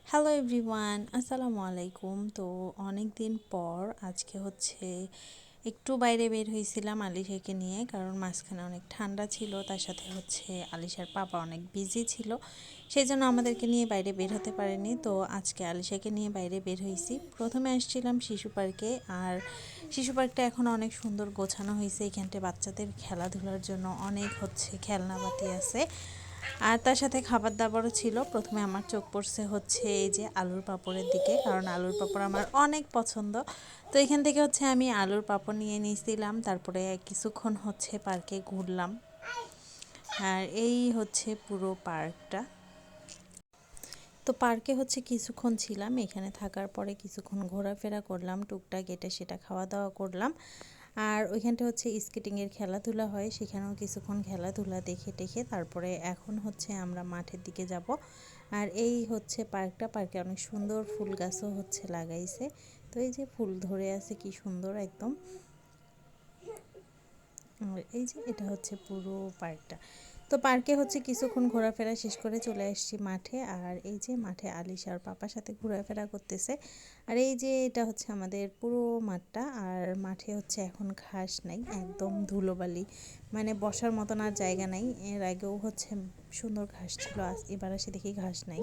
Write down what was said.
Hello everyone, আসসালামু আলাইকুম। তো অনেক দিন পর আজকে হচ্ছে একটু বাইরে বের হয়েছিলাম আলিশাকে নিয়ে, কারণ মাঝখানে অনেক ঠান্ডা ছিল, তার সাথে হচ্ছে আলিশার পাপা অনেক বিজি ছিল, সেই জন্য আমাদেরকে নিয়ে বাইরে বের হতে পারেনি। তো আজকে আলিশাকে নিয়ে বাইরে বের হয়েছি। প্রথমে আসছিলাম শিশু পার্কে, আর শিশু পার্কটা এখন অনেক সুন্দর গোছানো হয়েছে। এখানটায় বাচ্চাদের খেলাধুলার জন্য অনেক হচ্ছে খেলনাপাতি আছে, আর তার সাথে খাবার দাবারও ছিল। প্রথমে আমার চোখ পড়ছে হচ্ছে এই যে আলুর পাঁপড়ের দিকে, কারণ আলুর পাঁপড় আমার অনেক পছন্দ। তো এখান থেকে হচ্ছে আমি আলুর পাঁপড় নিয়ে নিয়েছিলাম, তারপরে কিছুক্ষণ হচ্ছে পার্কে ঘুরলাম। আর এই হচ্ছে পুরো পার্কটা। তো পার্কে হচ্ছে কিছুক্ষণ ছিলাম, এখানে থাকার পরে কিছুক্ষণ ঘোরাফেরা করলাম, টুকটাক এটা সেটা খাওয়া দাওয়া করলাম। আর ওইখানটা হচ্ছে স্কেটিংয়ের খেলাধুলা হয়, সেখানেও কিছুক্ষণ খেলাধুলা দেখে টেখে তারপরে এখন হচ্ছে আমরা মাঠের দিকে যাব। আর এই হচ্ছে পার্কে অনেক সুন্দর ফুল গাছও হচ্ছে লাগাইছে। তো এই যে ফুল ধরে আছে কি সুন্দর একদম। আর এই যে এটা হচ্ছে পুরো পার্কটা। তো পার্কে হচ্ছে কিছুক্ষণ ঘোরাফেরা শেষ করে চলে আসছি মাঠে। আর এই যে মাঠে আলিশা আর পাপার সাথে ঘোরাফেরা করতেছে। আর এই যে এটা হচ্ছে আমাদের পুরো মাঠটা। আর মাঠে হচ্ছে এখন ঘাস নাই, একদম ধুলোবালি, মানে বসার মতন আর জায়গা নাই। এর আগেও হচ্ছে সুন্দর ঘাস ছিল, আজ এবার আসে দেখি ঘাস নাই।